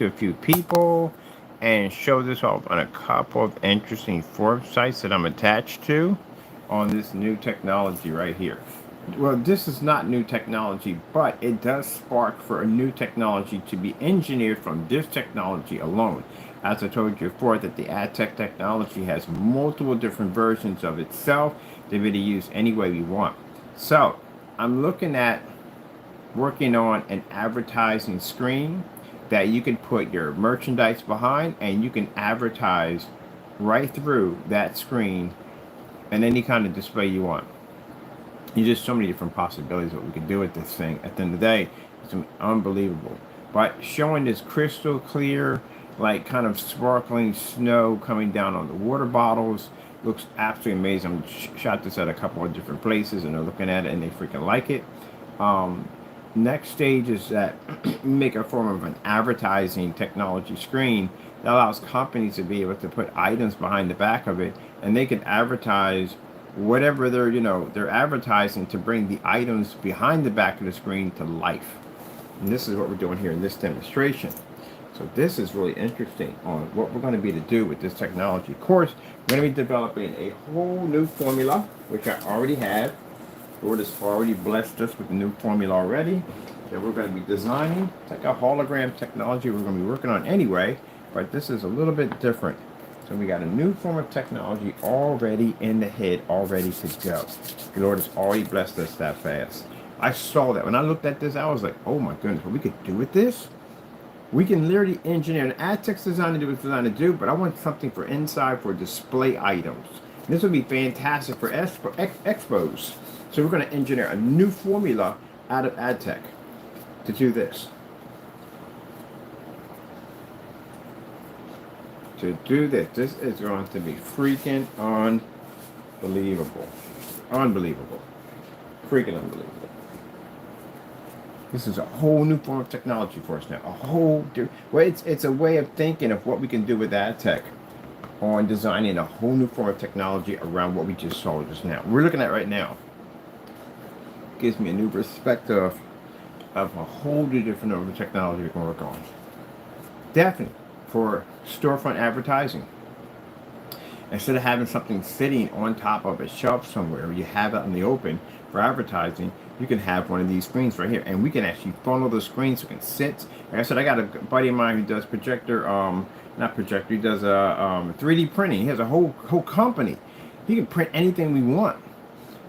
to a few people and show this off on a couple of interesting forum sites that I'm attached to on this new technology right here. Well, this is not new technology, but it does spark for a new technology to be engineered from this technology alone. As I told you before, that the ADTECH technology has multiple different versions of itself to be used any way we want. So I'm looking at working on an advertising screen that you can put your merchandise behind, and you can advertise right through that screen and any kind of display you want. There's just so many different possibilities what we can do with this thing. At the end of the day, it's unbelievable. But showing this crystal clear, like kind of sparkling snow coming down on the water bottles, looks absolutely amazing. I shot this at a couple of different places, and they're looking at it and they freaking like it. Next stage is that make a form of an advertising technology screen that allows companies to be able to put items behind the back of it, and they can advertise whatever they're advertising to bring the items behind the back of the screen to life. And this is what we're doing here in this demonstration. So this is really interesting on what we're going to be able to do with this technology. Of course, we're going to be developing a whole new formula, which I already have. Lord has already blessed us with a new formula already that we're going to be designing. It's like a hologram technology we're going to be working on anyway, but this is a little bit different. So we got a new form of technology already in the head, all ready to go. The Lord has already blessed us that fast. I saw that. When I looked at this, I was like, oh my goodness, what we could do with this? We can literally engineer an ADTECH design to do what it's designed to do, but I want something for inside for display items. This would be fantastic for expos. So we're going to engineer a new formula out of ADTECH to do this. This is going to be freaking unbelievable. Unbelievable. Freaking unbelievable. This is a whole new form of technology for us now. A whole well, it's a way of thinking of what we can do with ADTECH on designing a whole new form of technology around what we just saw just now. We're looking at right now. Gives me a new perspective of a whole new different over technology we can work on. Definitely for storefront advertising. Instead of having something sitting on top of a shelf somewhere, you have it in the open for advertising, you can have one of these screens right here, and we can actually funnel the screen so it can sit. Like I said, I got a buddy of mine who does projector, not projector, he does 3D printing. He has a whole company. He can print anything we want.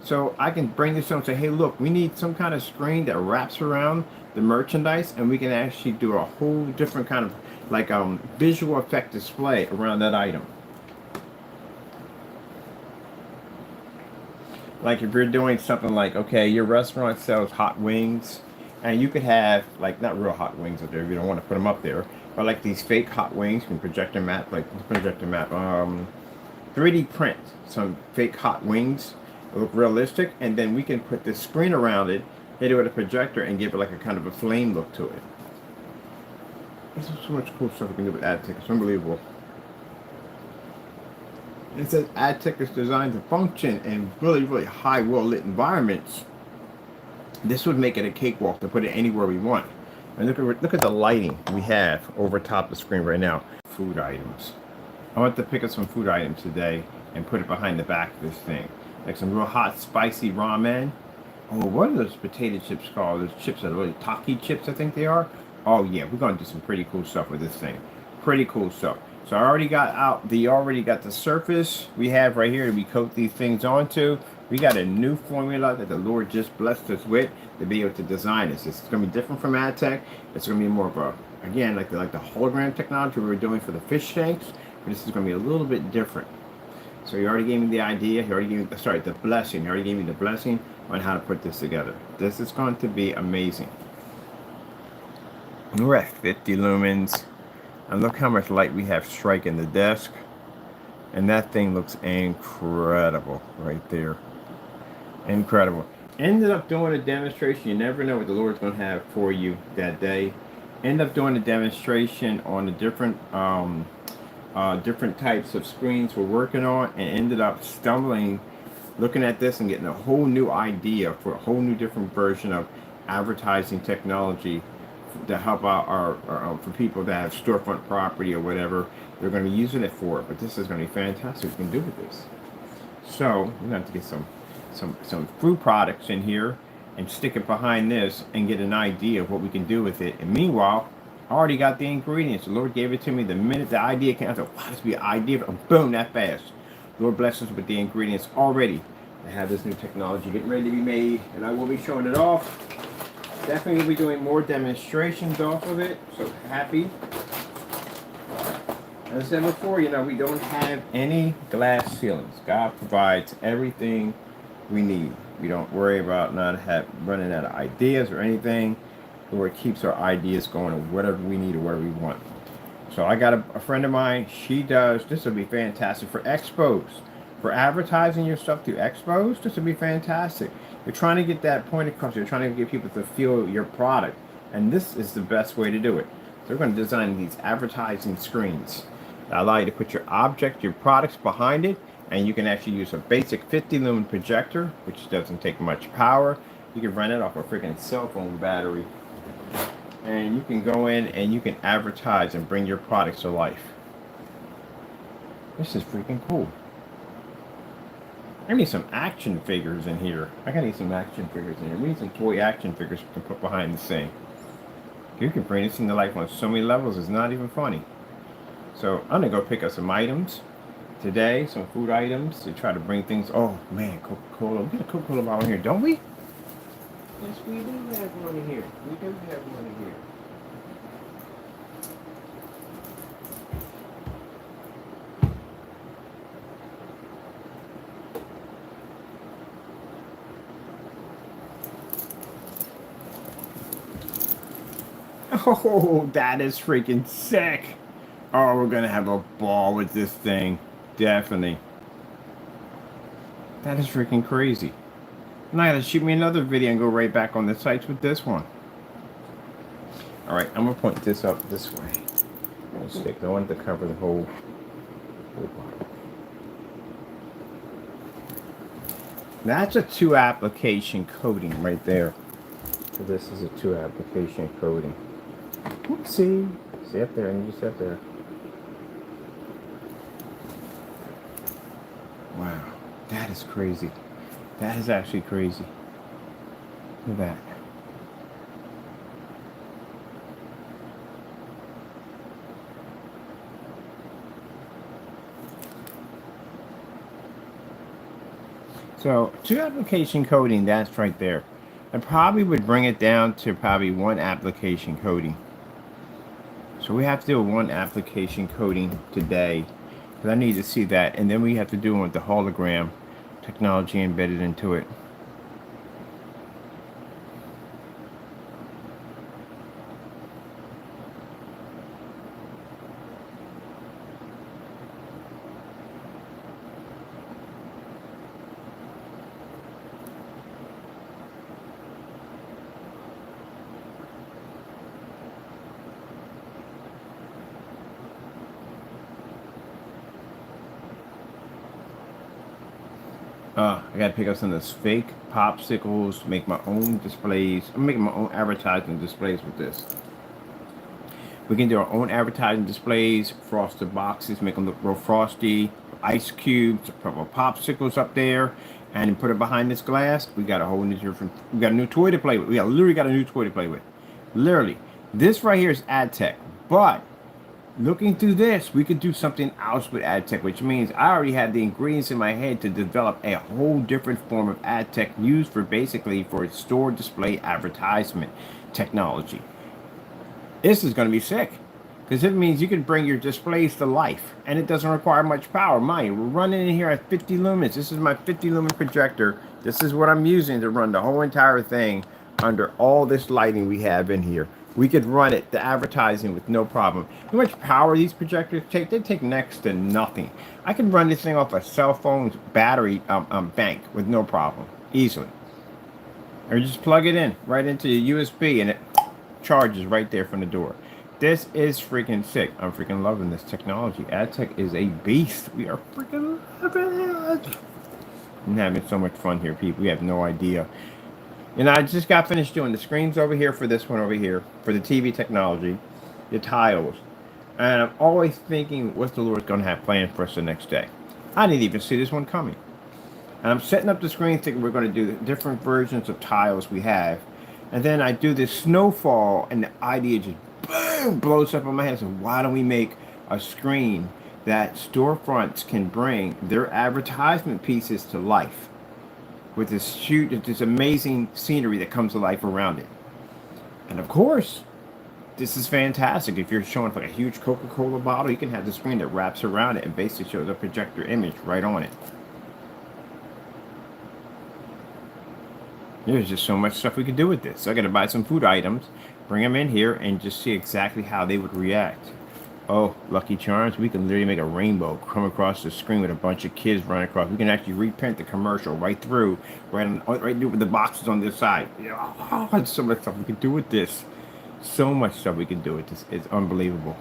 So I can bring this up and say, hey, look, we need some kind of screen that wraps around the merchandise, and we can actually do a whole different kind of like visual effect display around that item. Like if you're doing something like, okay, your restaurant sells hot wings, and you could have like not real hot wings up there if you don't want to put them up there, but like these fake hot wings, you can projector map, 3D print some fake hot wings, look realistic, and then we can put this screen around it, hit it with a projector, and give it like a kind of a flame look to it. There's so much cool stuff we can do with ADTECH. It's unbelievable. It says ADTECH is designed to function in really, really high, well-lit environments. This would make it a cakewalk to put it anywhere we want. And look at the lighting we have over top the screen right now. Food items. I want to pick up some food items today and put it behind the back of this thing. Like some real hot, spicy ramen. Oh, what are those potato chips called? Those chips are really Taki chips, I think they are. Oh yeah, we're going to do some pretty cool stuff with this thing. Pretty cool stuff. So I already got the surface we have right here to we coat these things onto. We got a new formula that the Lord just blessed us with to be able to design this. It's going to be different from ADTECH. It's going to be more of a, again, like the hologram technology we were doing for the fish tanks. But this is going to be a little bit different. So he already gave me the idea. He already gave me the blessing. He already gave me the blessing on how to put this together. This is going to be amazing. We're at 50 lumens. And look how much light we have striking the desk. And that thing looks incredible right there. Incredible. Ended up doing a demonstration. You never know what the Lord's going to have for you that day. Ended up doing a demonstration on the different types of screens we're working on, and ended up stumbling, looking at this and getting a whole new idea for a whole new different version of advertising technology to help out our for people that have storefront property or whatever. They're going to be using it for it. But this is going to be fantastic. We can do with this. So we're going to have to get some food products in here and stick it behind this and get an idea of what we can do with it. And meanwhile, I already got the ingredients. The Lord gave it to me the minute the idea came. I thought, wow, this would be an idea. Boom, that fast. Lord bless us with the ingredients already. I have this new technology getting ready to be made, and I will be showing it off. Definitely will be doing more demonstrations off of it. So happy. As I said before, you know, we don't have any glass ceilings. God provides everything we need. We don't worry about running out of ideas or anything. The Lord keeps our ideas going of whatever we need or whatever we want. So I got a friend of mine. She does. This will be fantastic for expos. For advertising your stuff through expos, this would be fantastic. You're trying to get that point across. You're trying to get people to feel your product. And this is the best way to do it. So we're going to design these advertising screens that allow you to put your object, your products behind it. And you can actually use a basic 50 lumen projector, which doesn't take much power. You can run it off a freaking cell phone battery. And you can go in and you can advertise and bring your products to life. This is freaking cool. I need some action figures in here. I gotta need some action figures in here. We need some toy action figures we can put behind the scene. You can bring this into life on so many levels, it's not even funny. So I'm gonna go pick up some items today, some food items to try to bring things. Oh man, Coca-Cola. We got a Coca-Cola bottle here, don't we? Yes, we do have one in here. We do have one in here. Oh, that is freaking sick. Oh, we're going to have a ball with this thing. Definitely. That is freaking crazy. Now I got to shoot me another video and go right back on the sites with this one. Alright, I'm going to point this up this way. I wanted to cover the whole bottle. That's a 2 application coating right there. So this is a 2 application coating. Whoopsie. See up there, and you just up there. Wow, that is crazy. That is actually crazy. Look at that. So 2 application coating, that's right there. I probably would bring it down to probably 1 application coating. So we have to do a 1 application coating today, because I need to see that, and then we have to do it with the hologram technology embedded into it. I gotta pick up some of those fake popsicles, make my own displays. I'm making my own advertising displays with this. We can do our own advertising displays, frosted boxes, make them look real frosty, ice cubes, put popsicles up there, and put it behind this glass. We got a whole new different, we got a new toy to play with. We literally got a new toy to play with. Literally. This right here is ADTECH, but looking through this, we could do something else with ADTECH, which means I already have the ingredients in my head to develop a whole different form of ADTECH used for basically for store display advertisement technology. This is going to be sick, because it means you can bring your displays to life, and it doesn't require much power. Mind you, we're running in here at 50 lumens. This is my 50 lumen projector. This is what I'm using to run the whole entire thing under all this lighting we have in here. We could run it, the advertising, with no problem. How much power these projectors take? They take next to nothing. I can run this thing off a cell phone's battery bank with no problem, easily. Or just plug it in right into the USB and it charges right there from the door. This is freaking sick. I'm freaking loving this technology. ADTECH is a beast. We are freaking loving it. I'm having so much fun here, people. We have no idea. And I just got finished doing the screens over here for this one over here, for the TV technology, the tiles. And I'm always thinking, what's the Lord going to have planned for us the next day? I didn't even see this one coming. And I'm setting up the screen thinking we're going to do the different versions of tiles we have. And then I do this snowfall and the idea just boom blows up in my head. So why don't we make a screen that storefronts can bring their advertisement pieces to life with this amazing scenery that comes to life around it. And of course, this is fantastic. If you're showing like a huge Coca-Cola bottle, you can have the screen that wraps around it and basically shows a projector image right on it. There's just so much stuff we could do with this. So I got to buy some food items, bring them in here, and just see exactly how they would react. Oh, Lucky Charms, we can literally make a rainbow come across the screen with a bunch of kids running across. We can actually reprint the commercial right through, right through with the boxes on this side. Oh, there's so much stuff we can do with this. So much stuff we can do with this. It's unbelievable.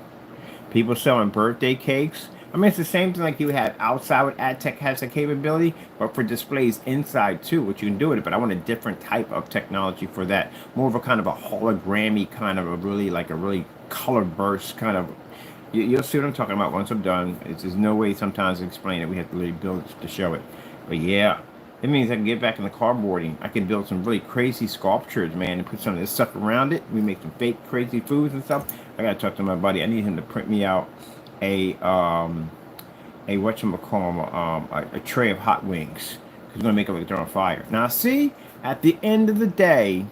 People selling birthday cakes. I mean, it's the same thing like you have outside with ADTECH has a capability, but for displays inside too, which you can do with it. But I want a different type of technology for that. More of a kind of a hologrammy kind of a really color burst kind of. You'll see what I'm talking about once I'm done. There's no way sometimes to explain it. We have to really build it to show it. But yeah, it means I can get back in the cardboarding. I can build some really crazy sculptures, man, and put some of this stuff around it. We make some fake crazy foods and stuff. I gotta talk to my buddy. I need him to print me out a a tray of hot wings. He's gonna make it like they're on fire. Now see, at the end of the day,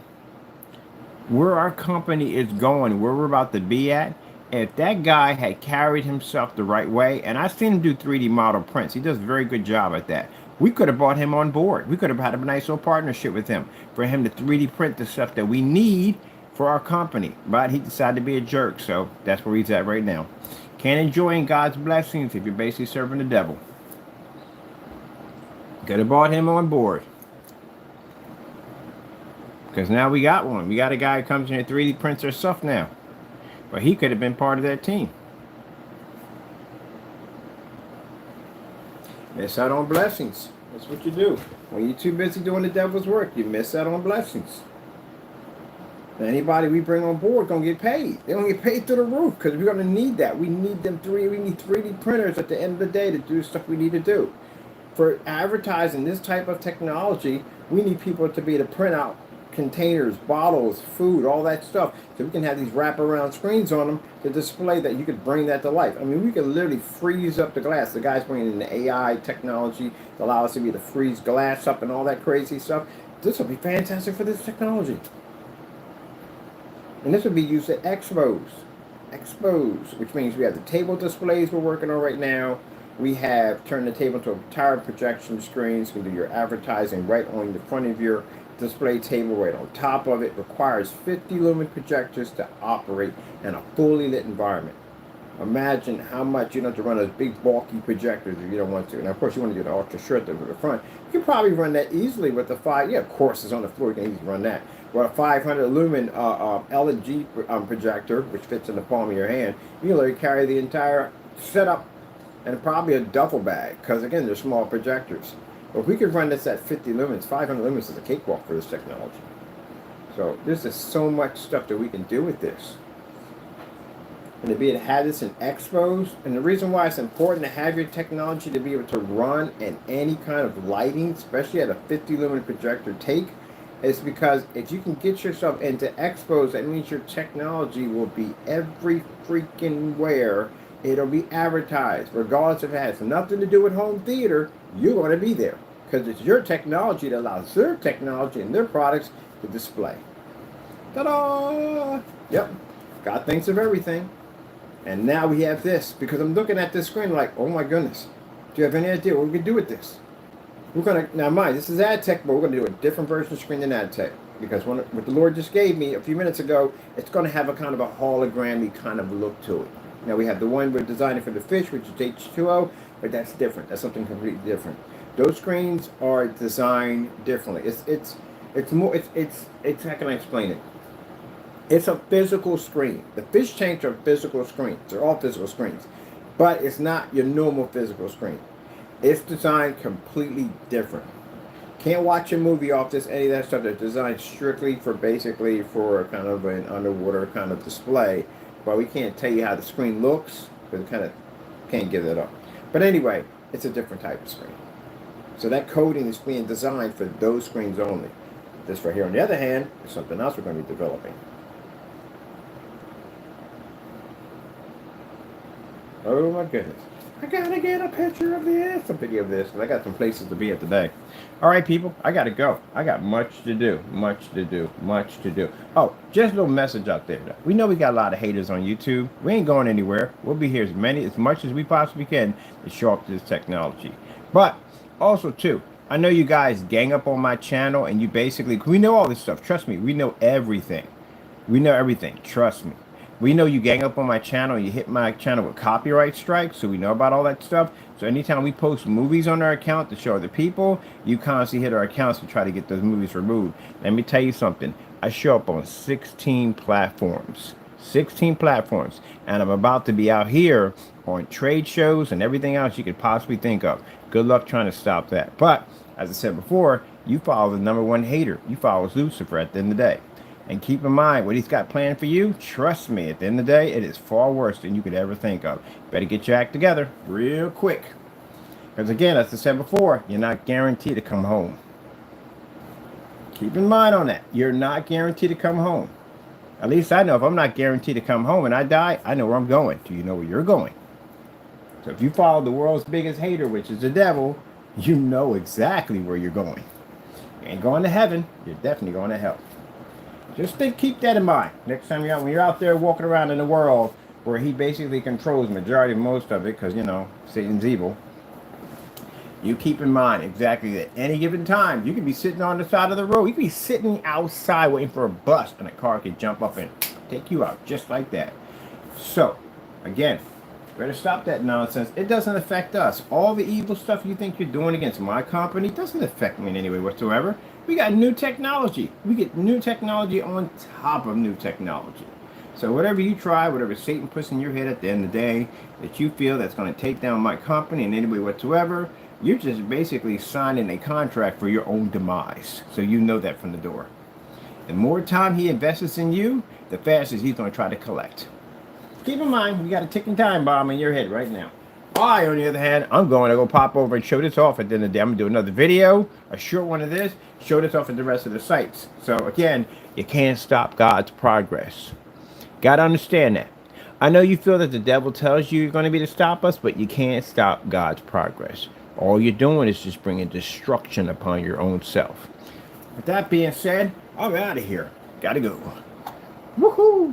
where our company is going, where we're about to be at, if that guy had carried himself the right way, and I've seen him do 3D model prints, he does a very good job at that. We could have brought him on board. We could have had a nice little partnership with him for him to 3D print the stuff that we need for our company. But he decided to be a jerk, so that's where he's at right now. Can't enjoy God's blessings if you're basically serving the devil. Could have brought him on board. Because now we got one. We got a guy who comes in and 3D prints our stuff now. But he could have been part of that team. Miss out on blessings. That's what you do. When you're too busy doing the devil's work, you miss out on blessings. Anybody we bring on board gonna get paid. They're gonna get paid through the roof because we're gonna need that. We need we need 3D printers at the end of the day to do stuff we need to do. For advertising this type of technology, we need people to be able to print out containers, bottles, food, all that stuff, so we can have these wraparound screens on them to display that. You could bring that to life. I mean, we could literally freeze up the glass. The guy's bringing in the AI technology to allow us to be able to freeze glass up and all that crazy stuff. This will be fantastic for this technology. And this would be used at expos. Expos, which means we have the table displays we're working on right now. We have turned the table into a entire projection screen, so you can do your advertising right on the front of your display table, right on top of it. Requires 50 lumen projectors to operate in a fully lit environment. Imagine how much you don't have to run those big bulky projectors if you don't want to. And of course you want to do the ultra short over the front. You can probably run that easily with the of course it's on the floor, you can easily run that. Or a 500 lumen LED projector, which fits in the palm of your hand, you can literally carry the entire setup and probably a duffel bag, because again, they're small projectors. But if we could run this at 50 lumens, 500 lumens is a cakewalk for this technology. So there's just so much stuff that we can do with this. And to be able to have this in expos, and the reason why it's important to have your technology to be able to run in any kind of lighting, especially at a 50 lumen projector take, is because if you can get yourself into expos, that means your technology will be every freaking where it'll be advertised, regardless if it has nothing to do with home theater. You're going to be there because it's your technology that allows their technology and their products to display. Ta-da! Yep, God thinks of everything. And now we have this, because I'm looking at this screen like, oh my goodness, do you have any idea what we can do with this? We're going to, now mind, this is ADTECH, but we're going to do a different version of screen than ADTECH. Because what the Lord just gave me a few minutes ago, it's going to have a kind of a hologrammy kind of look to it. Now we have the one we're designing for the fish, which is H2O, but that's different. That's something completely different. Those screens are designed differently. It's how can I explain it? It's a physical screen. The fish tanks are physical screens. They're all physical screens. But it's not your normal physical screen. It's designed completely different. Can't watch a movie off this, any of that stuff that's designed strictly for basically for kind of an underwater kind of display. But we can't tell you how the screen looks because we kind of can't give that up. But anyway, it's a different type of screen. So that coding is being designed for those screens only. This right here, on the other hand, is something else we're going to be developing. Oh my goodness. I gotta get a picture of this, some video of this, because I got some places to be at today. All right, people, I gotta go. I got much to do, much to do, much to do. Oh, just a little message out there. We know we got a lot of haters on YouTube. We ain't going anywhere. We'll be here as much as we possibly can to show up this technology. But also, too, I know you guys gang up on my channel, and you basically, we know all this stuff. Trust me, we know everything. We know everything. Trust me. We know you gang up on my channel, you hit my channel with copyright strikes, so we know about all that stuff. So anytime we post movies on our account to show other people, you constantly hit our accounts to try to get those movies removed. Let me tell you something. I show up on 16 platforms. 16 platforms. And I'm about to be out here on trade shows and everything else you could possibly think of. Good luck trying to stop that. But, as I said before, you follow the #1 hater. You follow Lucifer at the end of the day. And keep in mind, what he's got planned for you, trust me, at the end of the day, it is far worse than you could ever think of. Better get your act together real quick. Because again, as I said before, you're not guaranteed to come home. Keep in mind on that. You're not guaranteed to come home. At least I know if I'm not guaranteed to come home and I die, I know where I'm going. Do you know where you're going? So if you follow the world's biggest hater, which is the devil, you know exactly where you're going. You ain't going to heaven. You're definitely going to hell. Just keep that in mind. Next time when you're out there walking around in the world where he basically controls majority of most of it, because, you know, Satan's evil, you keep in mind exactly that any given time, you can be sitting on the side of the road. You can be sitting outside waiting for a bus, and a car can jump up and take you out just like that. So, again, better stop that nonsense. It doesn't affect us. All the evil stuff you think you're doing against my company doesn't affect me in any way whatsoever. We got new technology. We get new technology on top of new technology. So whatever you try, whatever Satan puts in your head at the end of the day, that you feel that's going to take down my company in any way whatsoever, you're just basically signing a contract for your own demise. So you know that from the door. The more time he invests in you, the faster he's going to try to collect. Keep in mind, we got a ticking time bomb in your head right now. I, on the other hand, I'm going to go pop over and show this off at the end of the day. I'm going to do another video, a short one of this, show this off at the rest of the sites. So, again, you can't stop God's progress. Got to understand that. I know you feel that the devil tells you you're going to be to stop us, but you can't stop God's progress. All you're doing is just bringing destruction upon your own self. With that being said, I'm out of here. Got to go. Woohoo!